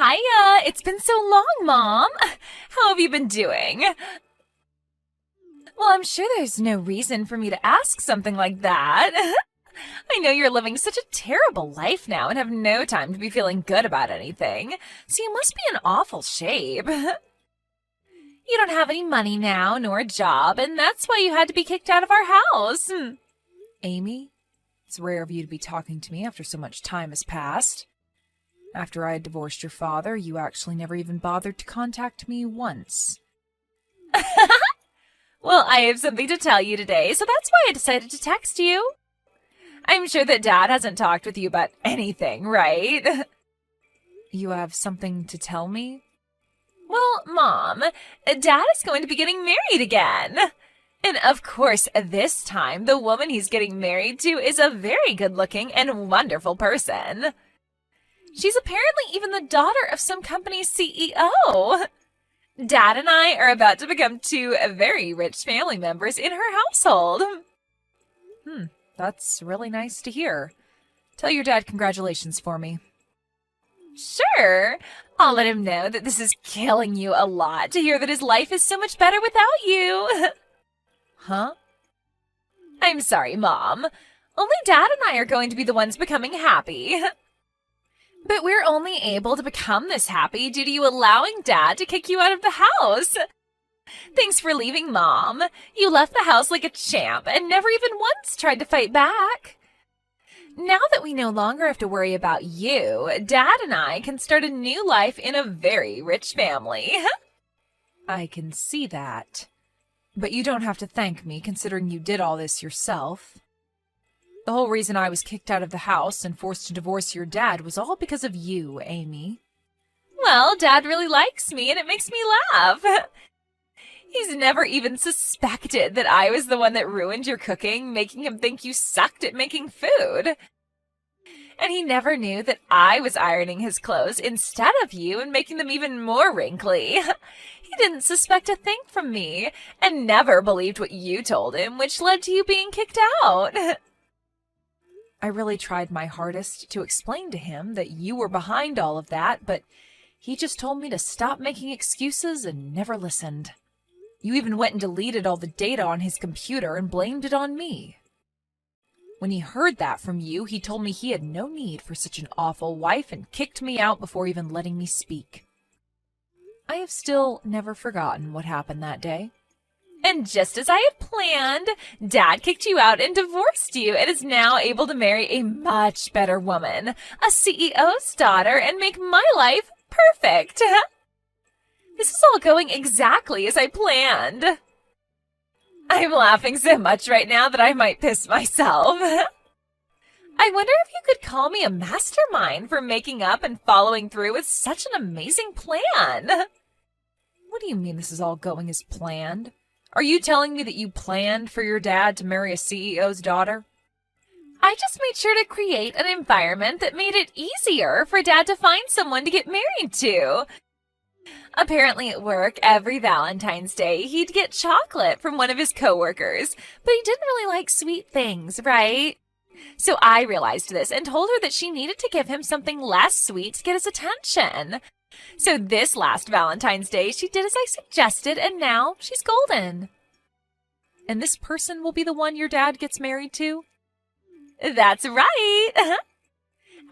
Hiya! It's been so long, Mom! How have you been doing? Well, I'm sure there's no reason for me to ask something like that. I know you're living such a terrible life now and have no time to be feeling good about anything, so you must be in awful shape. You don't have any money now, nor a job, and that's why you had to be kicked out of our house. Amy, it's rare of you to be talking to me after so much time has passed. After I had divorced your father, you actually never even bothered to contact me once. Well, I have something to tell you today, so that's why I decided to text you. I'm sure that Dad hasn't talked with you about anything, right? You have something to tell me? Well, Mom, Dad is going to be getting married again. And of course, this time, the woman he's getting married to is a very good-looking and wonderful person. She's apparently even the daughter of some company's CEO. Dad and I are about to become two very rich family members in her household. That's really nice to hear. Tell your dad congratulations for me. Sure. I'll let him know that this is killing you a lot to hear that his life is so much better without you. Huh? I'm sorry, Mom. Only Dad and I are going to be the ones becoming happy. But we're only able to become this happy due to you allowing Dad to kick you out of the house. Thanks for leaving, Mom. You left the house like a champ and never even once tried to fight back. Now that we no longer have to worry about you, Dad and I can start a new life in a very rich family. I can see that. But you don't have to thank me, considering you did all this yourself. The whole reason I was kicked out of the house and forced to divorce your dad was all because of you, Amy. Well, Dad really likes me, and it makes me laugh. He's never even suspected that I was the one that ruined your cooking, making him think you sucked at making food. And he never knew that I was ironing his clothes instead of you and making them even more wrinkly. He didn't suspect a thing from me, and never believed what you told him, which led to you being kicked out. I really tried my hardest to explain to him that you were behind all of that, but he just told me to stop making excuses and never listened. You even went and deleted all the data on his computer and blamed it on me. When he heard that from you, he told me he had no need for such an awful wife and kicked me out before even letting me speak. I have still never forgotten what happened that day. And just as I had planned, Dad kicked you out and divorced you and is now able to marry a much better woman, a CEO's daughter, and make my life perfect. This is all going exactly as I planned. I'm laughing so much right now that I might piss myself. I wonder if you could call me a mastermind for making up and following through with such an amazing plan. What do you mean this is all going as planned? Are you telling me that you planned for your dad to marry a CEO's daughter? I just made sure to create an environment that made it easier for Dad to find someone to get married to. Apparently at work, every Valentine's Day, he'd get chocolate from one of his coworkers, but he didn't really like sweet things, right? So I realized this and told her that she needed to give him something less sweet to get his attention. So this last Valentine's Day, she did as I suggested, and now she's golden. And this person will be the one your dad gets married to? That's right.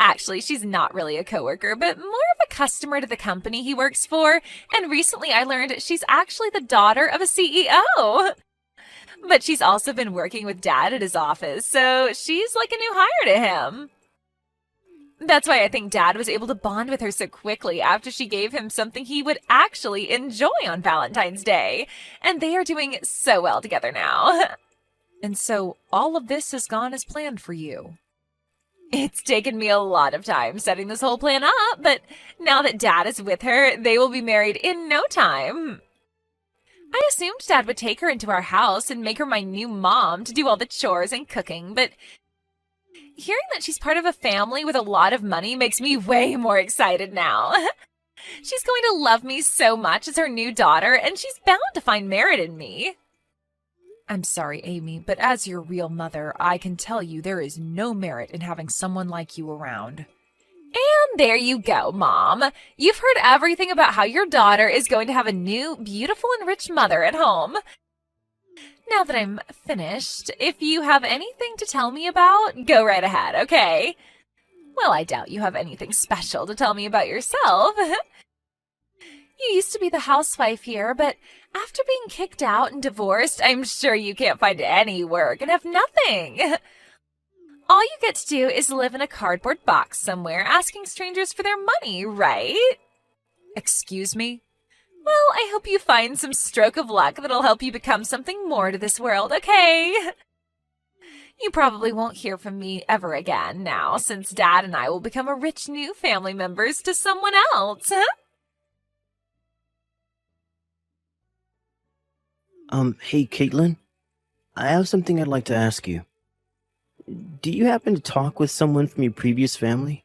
Actually, she's not really a coworker, but more of a customer to the company he works for, and recently I learned she's actually the daughter of a CEO. But she's also been working with Dad at his office, so she's like a new hire to him. That's why I think Dad was able to bond with her so quickly after she gave him something he would actually enjoy on Valentine's Day. And they are doing so well together now. And so all of this has gone as planned for you. It's taken me a lot of time setting this whole plan up, but now that Dad is with her, they will be married in no time. I assumed Dad would take her into our house and make her my new mom to do all the chores and cooking, but hearing that she's part of a family with a lot of money makes me way more excited now. She's going to love me so much as her new daughter, and she's bound to find merit in me. I'm sorry, Amy, but as your real mother, I can tell you there is no merit in having someone like you around. And there you go, Mom. You've heard everything about how your daughter is going to have a new, beautiful, and rich mother at home. Now that I'm finished, if you have anything to tell me about, go right ahead, okay? Well, I doubt you have anything special to tell me about yourself. You used to be the housewife here, but after being kicked out and divorced, I'm sure you can't find any work and have nothing. All you get to do is live in a cardboard box somewhere asking strangers for their money, right? Excuse me? Well, I hope you find some stroke of luck that'll help you become something more to this world, okay? You probably won't hear from me ever again now, since Dad and I will become a rich new family members to someone else, huh? Hey, Caitlin. I have something I'd like to ask you. Do you happen to talk with someone from your previous family?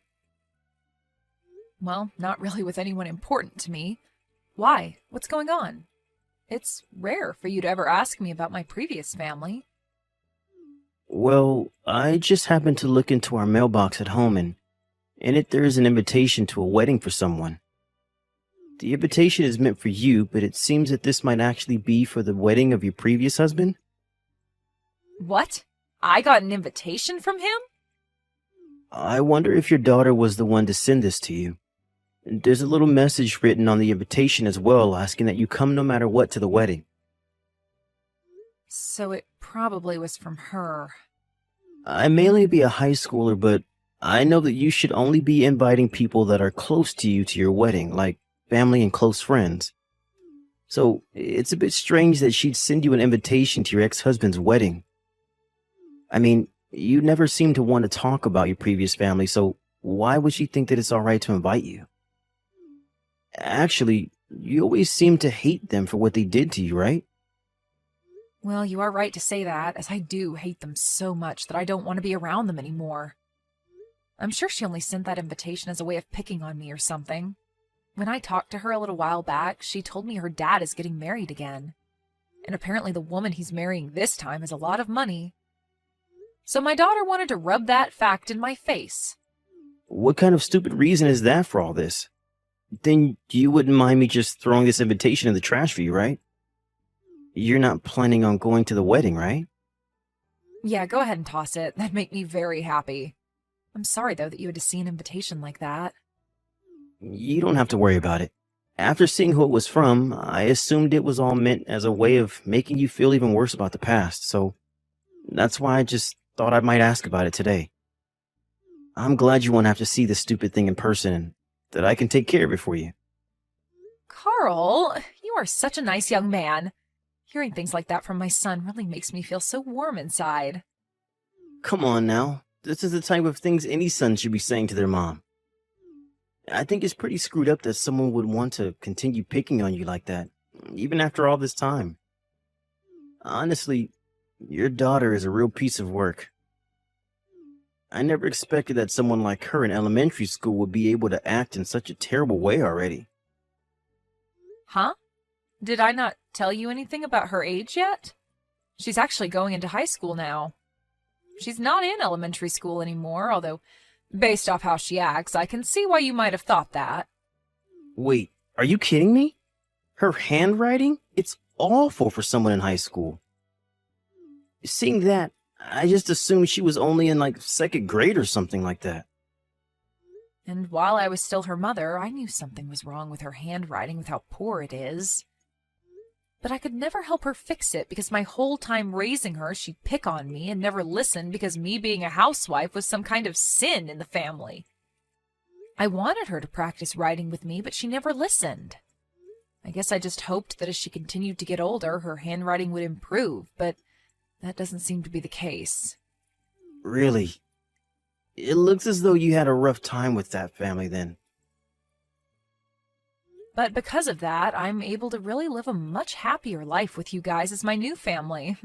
Well, not really with anyone important to me. Why? What's going on? It's rare for you to ever ask me about my previous family. Well, I just happened to look into our mailbox at home, and in it there is an invitation to a wedding for someone. The invitation is meant for you, but it seems that this might actually be for the wedding of your previous husband. What? I got an invitation from him? I wonder if your daughter was the one to send this to you. There's a little message written on the invitation as well, asking that you come no matter what to the wedding. So it probably was from her. I may only be a high schooler, but I know that you should only be inviting people that are close to you to your wedding, like family and close friends. So it's a bit strange that she'd send you an invitation to your ex-husband's wedding. I mean, you never seem to want to talk about your previous family, so why would she think that it's all right to invite you? Actually, you always seem to hate them for what they did to you, right? Well, you are right to say that, as I do hate them so much that I don't want to be around them anymore. I'm sure she only sent that invitation as a way of picking on me or something. When I talked to her a little while back, she told me her dad is getting married again. And apparently the woman he's marrying this time has a lot of money. So my daughter wanted to rub that fact in my face. What kind of stupid reason is that for all this? Then you wouldn't mind me just throwing this invitation in the trash for you, right? You're not planning on going to the wedding, right? Yeah, go ahead and toss it. That'd make me very happy. I'm sorry, though, that you had to see an invitation like that. You don't have to worry about it. After seeing who it was from, I assumed it was all meant as a way of making you feel even worse about the past, so that's why I just thought I might ask about it today. I'm glad you won't have to see this stupid thing in person, and that I can take care of it for you. Carl, you are such a nice young man. Hearing things like that from my son really makes me feel so warm inside. Come on now. This is the type of things any son should be saying to their mom. I think it's pretty screwed up that someone would want to continue picking on you like that, even after all this time. Honestly, your daughter is a real piece of work. I never expected that someone like her in elementary school would be able to act in such a terrible way already. Huh? Did I not tell you anything about her age yet? She's actually going into high school now. She's not in elementary school anymore, although, based off how she acts, I can see why you might have thought that. Wait, are you kidding me? Her handwriting? It's awful for someone in high school. Seeing that, I just assumed she was only in like second grade or something like that. And while I was still her mother, I knew something was wrong with her handwriting with how poor it is. But I could never help her fix it because my whole time raising her, she'd pick on me and never listen because me being a housewife was some kind of sin in the family. I wanted her to practice writing with me, but she never listened. I guess I just hoped that as she continued to get older, her handwriting would improve, but that doesn't seem to be the case. Really? It looks as though you had a rough time with that family then. But because of that, I'm able to really live a much happier life with you guys as my new family.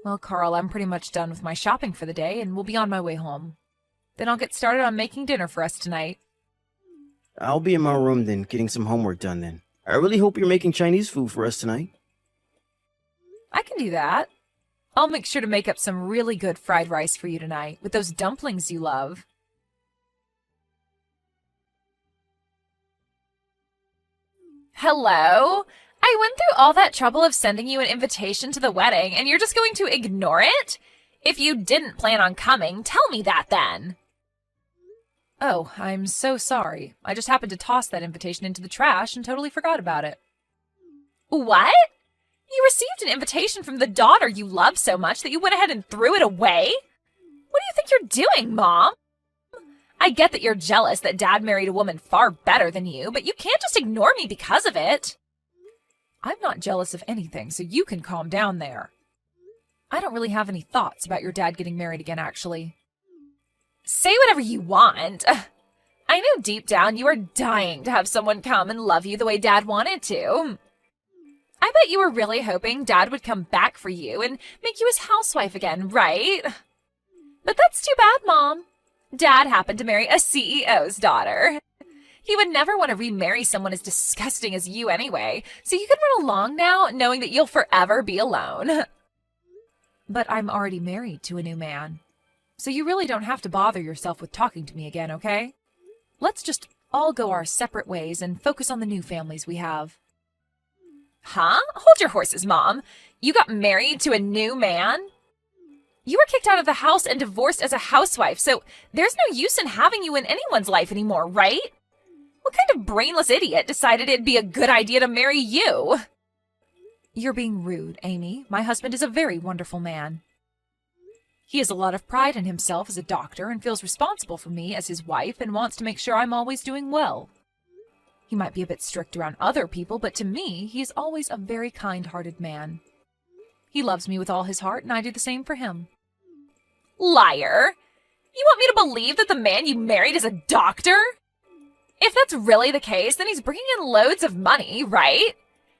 Well, Carl, I'm pretty much done with my shopping for the day and will be on my way home. Then I'll get started on making dinner for us tonight. I'll be in my room then, getting some homework done then. I really hope you're making Chinese food for us tonight. I can do that. I'll make sure to make up some really good fried rice for you tonight with those dumplings you love. Hello? I went through all that trouble of sending you an invitation to the wedding, and you're just going to ignore it? If you didn't plan on coming, tell me that then. Oh, I'm so sorry. I just happened to toss that invitation into the trash and totally forgot about it. What? You received an invitation from the daughter you love so much that you went ahead and threw it away? What do you think you're doing, Mom? I get that you're jealous that Dad married a woman far better than you, but you can't just ignore me because of it. I'm not jealous of anything, so you can calm down there. I don't really have any thoughts about your dad getting married again, actually. Say whatever you want. I know deep down you are dying to have someone come and love you the way Dad wanted to. I bet you were really hoping Dad would come back for you and make you his housewife again, right? But that's too bad, Mom. Dad happened to marry a CEO's daughter. He would never want to remarry someone as disgusting as you anyway, so you can run along now knowing that you'll forever be alone. But I'm already married to a new man, so you really don't have to bother yourself with talking to me again, okay? Let's just all go our separate ways and focus on the new families we have. Huh? Hold your horses, Mom. You got married to a new man? You were kicked out of the house and divorced as a housewife, so there's no use in having you in anyone's life anymore, right? What kind of brainless idiot decided it'd be a good idea to marry you? You're being rude, Amy. My husband is a very wonderful man. He has a lot of pride in himself as a doctor and feels responsible for me as his wife and wants to make sure I'm always doing well. He might be a bit strict around other people, but to me, he is always a very kind-hearted man. He loves me with all his heart, and I do the same for him. Liar! You want me to believe that the man you married is a doctor? If that's really the case, then he's bringing in loads of money, right?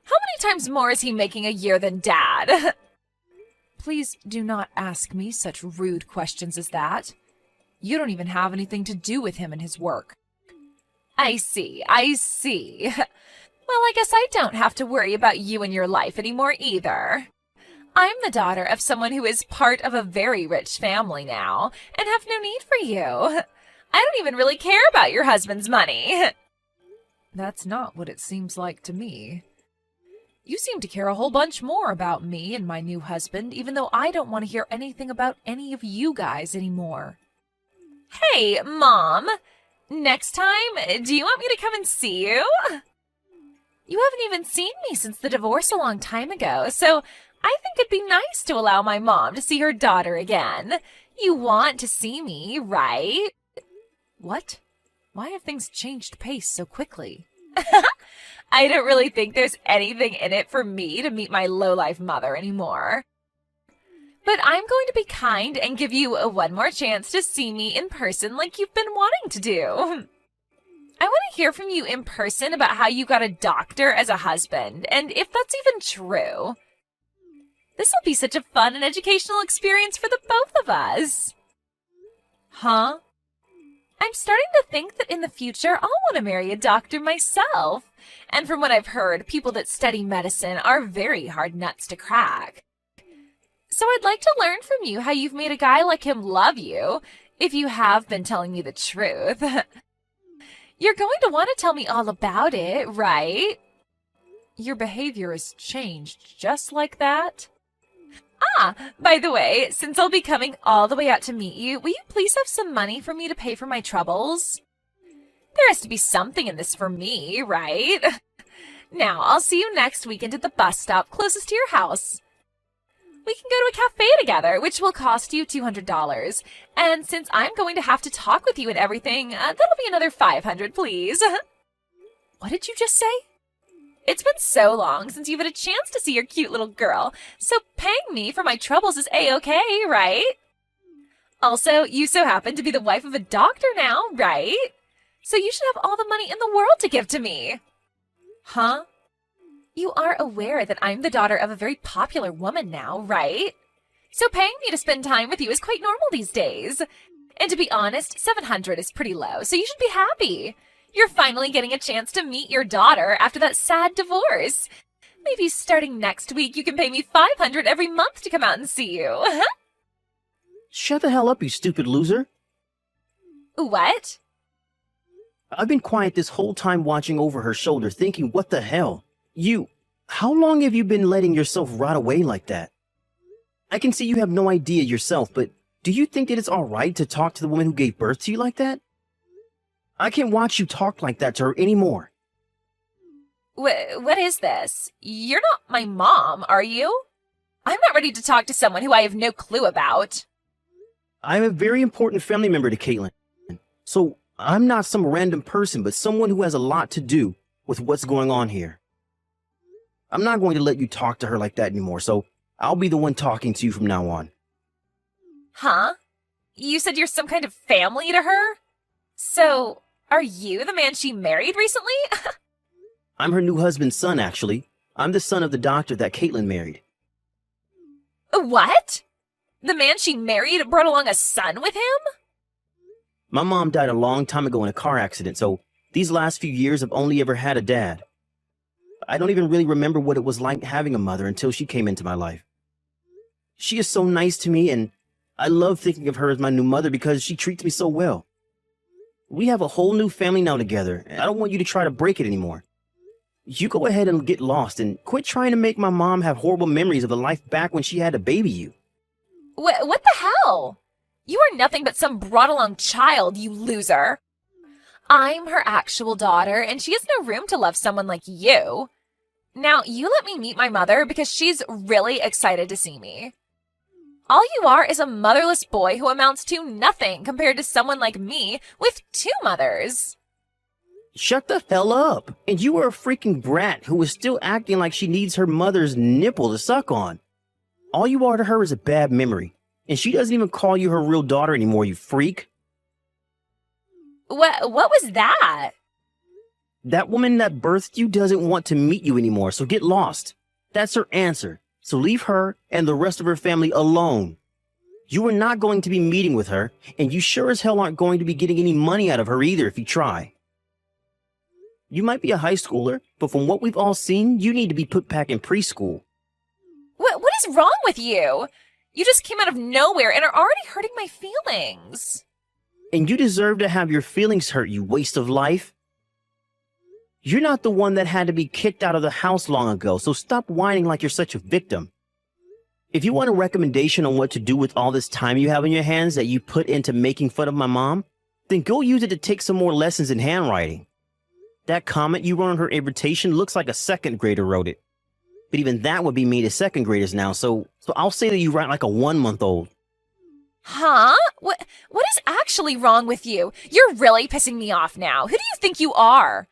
How many times more is he making a year than Dad? Please do not ask me such rude questions as that. You don't even have anything to do with him and his work. I see. Well, I guess I don't have to worry about you and your life anymore either. I'm the daughter of someone who is part of a very rich family now, and have no need for you. I don't even really care about your husband's money. That's not what it seems like to me. You seem to care a whole bunch more about me and my new husband, even though I don't want to hear anything about any of you guys anymore. Hey, Mom! Next time, do you want me to come and see you? You haven't even seen me since the divorce a long time ago, so I think it'd be nice to allow my mom to see her daughter again. You want to see me, right? What? Why have things changed pace so quickly? I don't really think there's anything in it for me to meet my lowlife mother anymore. But I'm going to be kind and give you one more chance to see me in person like you've been wanting to do. I want to hear from you in person about how you got a doctor as a husband, and if that's even true. This will be such a fun and educational experience for the both of us. Huh? I'm starting to think that in the future I'll want to marry a doctor myself. And from what I've heard, people that study medicine are very hard nuts to crack. So I'd like to learn from you how you've made a guy like him love you, if you have been telling me the truth. You're going to want to tell me all about it, right? Your behavior has changed just like that? Ah, by the way, since I'll be coming all the way out to meet you, will you please have some money for me to pay for my troubles? There has to be something in this for me, right? Now, I'll see you next weekend at the bus stop closest to your house. We can go to a cafe together, which will cost you $200. And since I'm going to have to talk with you and everything, that'll be another $500, please. What did you just say? It's been so long since you've had a chance to see your cute little girl, so paying me for my troubles is A-okay, right? Also, you so happen to be the wife of a doctor now, right? So you should have all the money in the world to give to me. Huh? You are aware that I'm the daughter of a very popular woman now, right? So paying me to spend time with you is quite normal these days. And to be honest, $700 is pretty low, so you should be happy. You're finally getting a chance to meet your daughter after that sad divorce. Maybe starting next week you can pay me $500 every month to come out and see you. Shut the hell up, you stupid loser. What? I've been quiet this whole time watching over her shoulder thinking, what the hell? How long have you been letting yourself rot away like that? I can see you have no idea yourself, but do you think that it's alright to talk to the woman who gave birth to you like that? I can't watch you talk like that to her anymore. What is this? You're not my mom, are you? I'm not ready to talk to someone who I have no clue about. I'm a very important family member to Caitlin, so I'm not some random person, but someone who has a lot to do with what's going on here. I'm not going to let you talk to her like that anymore, so I'll be the one talking to you from now on. Huh? You said you're some kind of family to her? So, are you the man she married recently? I'm her new husband's son, actually. I'm the son of the doctor that Caitlin married. What? The man she married brought along a son with him? My mom died a long time ago in a car accident, so these last few years I've only ever had a dad. I don't even really remember what it was like having a mother until she came into my life. She is so nice to me, and I love thinking of her as my new mother because she treats me so well. We have a whole new family now together, and I don't want you to try to break it anymore. You go ahead and get lost and quit trying to make my mom have horrible memories of the life back when she had to baby you. What the hell? You are nothing but some brought-along child, you loser. I'm her actual daughter, and she has no room to love someone like you. Now, you let me meet my mother because she's really excited to see me. All you are is a motherless boy who amounts to nothing compared to someone like me with two mothers. Shut the hell up! And you are a freaking brat who is still acting like she needs her mother's nipple to suck on. All you are to her is a bad memory, and she doesn't even call you her real daughter anymore, you freak. What was that? That woman that birthed you doesn't want to meet you anymore, so get lost. That's her answer. So leave her and the rest of her family alone. You are not going to be meeting with her, and you sure as hell aren't going to be getting any money out of her either if you try. You might be a high schooler, but from what we've all seen, you need to be put back in preschool. What is wrong with you? You just came out of nowhere and are already hurting my feelings. And you deserve to have your feelings hurt, you waste of life. You're not the one that had to be kicked out of the house long ago, so stop whining like you're such a victim. If you want a recommendation on what to do with all this time you have on your hands that you put into making fun of my mom, then go use it to take some more lessons in handwriting. That comment you wrote on her invitation looks like a second grader wrote it. But even that would be mean to second graders now, so I'll say that you write like a 1-month-old. Huh? What is actually wrong with you? You're really pissing me off now. Who do you think you are?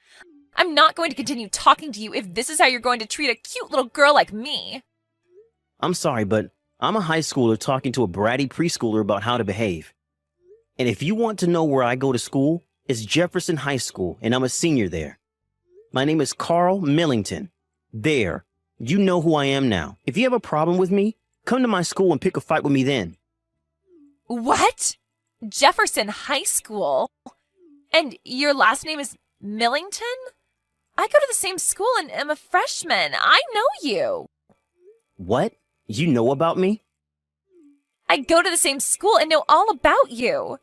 I'm not going to continue talking to you if this is how you're going to treat a cute little girl like me. I'm sorry, but I'm a high schooler talking to a bratty preschooler about how to behave. And if you want to know where I go to school, it's Jefferson High School, and I'm a senior there. My name is Carl Millington. There. You know who I am now. If you have a problem with me, come to my school and pick a fight with me then. What? Jefferson High School? And your last name is Millington? I go to the same school and am a freshman. I know you. What? You know about me? I go to the same school and know all about you.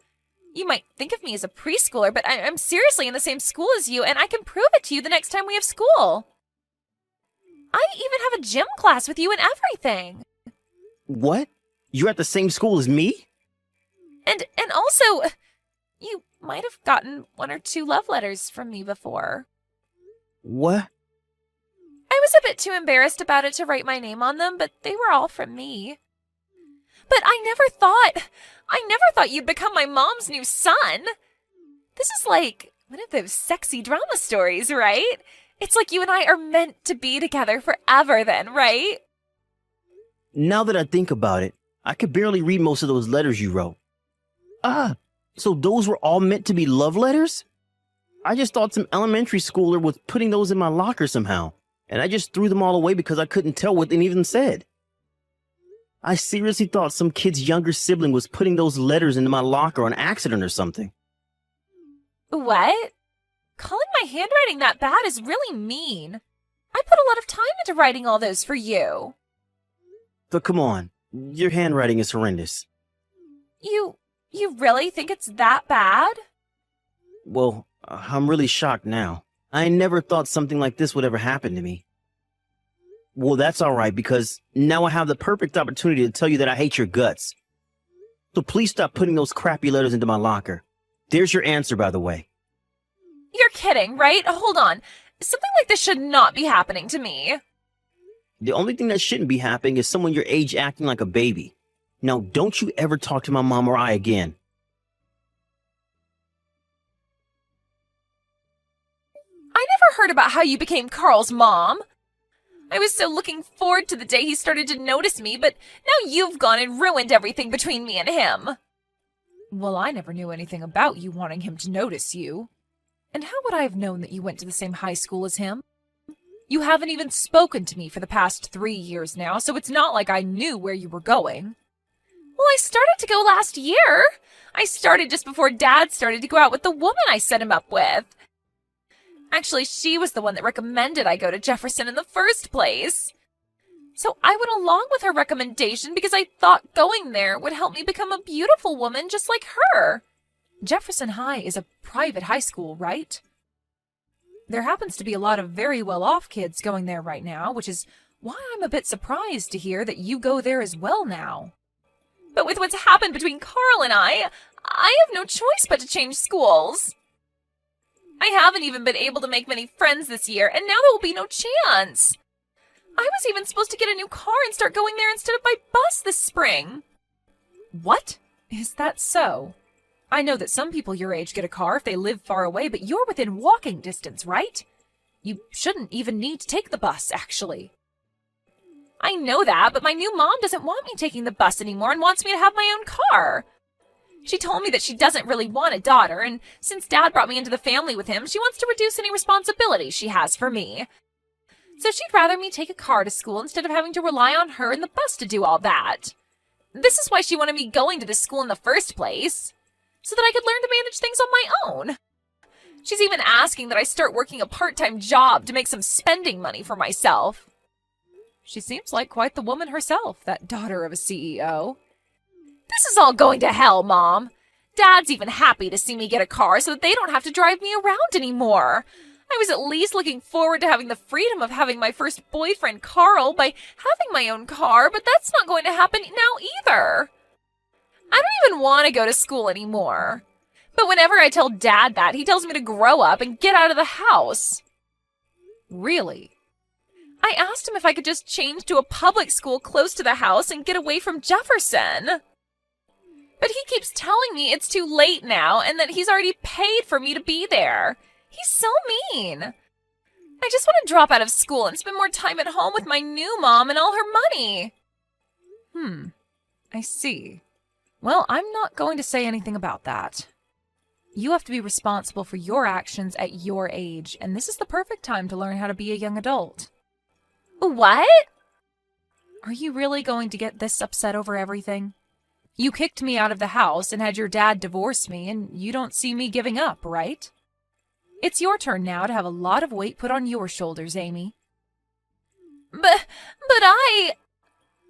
You might think of me as a preschooler, but I'm seriously in the same school as you, and I can prove it to you the next time we have school. I even have a gym class with you and everything. What? You're at the same school as me? And also, you might have gotten 1 or 2 love letters from me before. What? I was a bit too embarrassed about it to write my name on them, but they were all from me. But I never thought you'd become my mom's new son. This is like one of those sexy drama stories, right? It's like you and I are meant to be together forever then, right? Now that I think about it, I could barely read most of those letters you wrote. So those were all meant to be love letters? I just thought some elementary schooler was putting those in my locker somehow, and I just threw them all away because I couldn't tell what any of them said. I seriously thought some kid's younger sibling was putting those letters into my locker on accident or something. What? Calling my handwriting that bad is really mean. I put a lot of time into writing all those for you. But come on, your handwriting is horrendous. You really think it's that bad? Well, I'm really shocked now. I never thought something like this would ever happen to me. Well, that's all right, because now I have the perfect opportunity to tell you that I hate your guts. So please stop putting those crappy letters into my locker. There's your answer, by the way. You're kidding, right? Hold on. Something like this should not be happening to me. The only thing that shouldn't be happening is someone your age acting like a baby. Now, don't you ever talk to my mom or I again. I never heard about how you became Carl's mom. I was so looking forward to the day he started to notice me, but now you've gone and ruined everything between me and him. Well, I never knew anything about you wanting him to notice you. And how would I have known that you went to the same high school as him? You haven't even spoken to me for the past 3 years now, so it's not like I knew where you were going. Well, I started to go last year. I started just before Dad started to go out with the woman I set him up with. Actually, she was the one that recommended I go to Jefferson in the first place. So I went along with her recommendation because I thought going there would help me become a beautiful woman just like her. Jefferson High is a private high school, right? There happens to be a lot of very well-off kids going there right now, which is why I'm a bit surprised to hear that you go there as well now. But with what's happened between Carl and I have no choice but to change schools. I haven't even been able to make many friends this year, and now there will be no chance. I was even supposed to get a new car and start going there instead of by bus this spring. What? Is that so? I know that some people your age get a car if they live far away, but you're within walking distance, right? You shouldn't even need to take the bus, actually. I know that, but my new mom doesn't want me taking the bus anymore and wants me to have my own car. She told me that she doesn't really want a daughter, and since Dad brought me into the family with him, she wants to reduce any responsibility she has for me. So she'd rather me take a car to school instead of having to rely on her and the bus to do all that. This is why she wanted me going to this school in the first place, so that I could learn to manage things on my own. She's even asking that I start working a part-time job to make some spending money for myself. She seems like quite the woman herself, that daughter of a CEO. This is all going to hell, Mom. Dad's even happy to see me get a car so that they don't have to drive me around anymore. I was at least looking forward to having the freedom of having my first boyfriend, Carl, by having my own car, but that's not going to happen now either. I don't even want to go to school anymore. But whenever I tell Dad that, he tells me to grow up and get out of the house. Really? I asked him if I could just change to a public school close to the house and get away from Jefferson. But he keeps telling me it's too late now and that he's already paid for me to be there. He's so mean. I just want to drop out of school and spend more time at home with my new mom and all her money. I see. Well, I'm not going to say anything about that. You have to be responsible for your actions at your age, and this is the perfect time to learn how to be a young adult. What? Are you really going to get this upset over everything? You kicked me out of the house and had your dad divorce me, and you don't see me giving up, right? It's your turn now to have a lot of weight put on your shoulders, Amy. But I...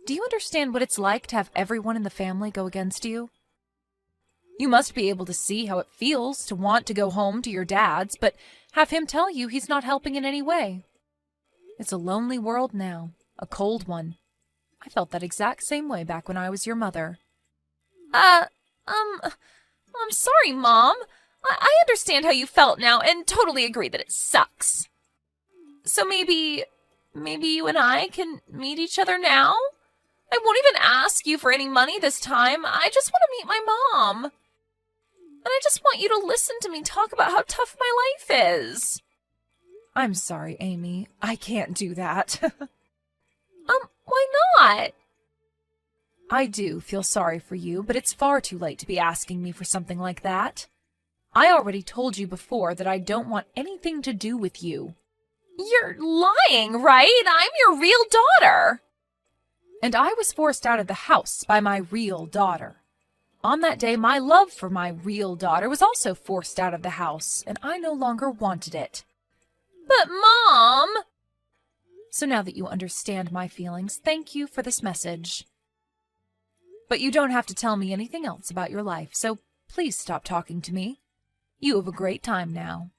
Do you understand what it's like to have everyone in the family go against you? You must be able to see how it feels to want to go home to your dad's, but have him tell you he's not helping in any way. It's a lonely world now, a cold one. I felt that exact same way back when I was your mother. I'm sorry, Mom. I understand how you felt now and totally agree that it sucks. So maybe you and I can meet each other now? I won't even ask you for any money this time. I just want to meet my mom. And I just want you to listen to me talk about how tough my life is. I'm sorry, Amy. I can't do that. Why not? I do feel sorry for you, but it's far too late to be asking me for something like that. I already told you before that I don't want anything to do with you. You're lying, right? I'm your real daughter. And I was forced out of the house by my real daughter. On that day, my love for my real daughter was also forced out of the house, and I no longer wanted it. But, Mom... So now that you understand my feelings, thank you for this message. But you don't have to tell me anything else about your life, so please stop talking to me. You have a great time now.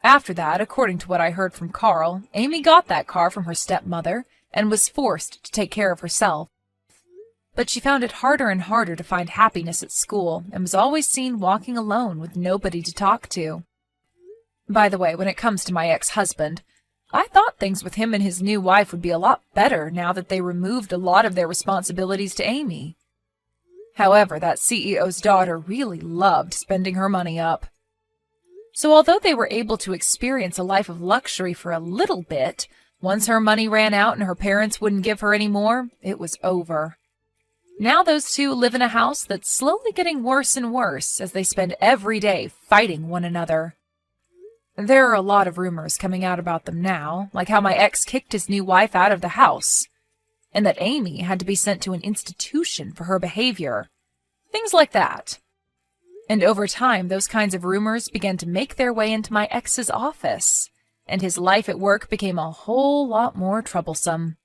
After that, according to what I heard from Carl, Amy got that car from her stepmother and was forced to take care of herself. But she found it harder and harder to find happiness at school and was always seen walking alone with nobody to talk to. By the way, when it comes to my ex-husband, I thought things with him and his new wife would be a lot better now that they removed a lot of their responsibilities to Amy. However, that CEO's daughter really loved spending her money up. So although they were able to experience a life of luxury for a little bit, once her money ran out and her parents wouldn't give her any more, it was over. Now those two live in a house that's slowly getting worse and worse as they spend every day fighting one another. There are a lot of rumors coming out about them now, like how my ex kicked his new wife out of the house, and that Amy had to be sent to an institution for her behavior. Things like that. And over time, those kinds of rumors began to make their way into my ex's office, and his life at work became a whole lot more troublesome.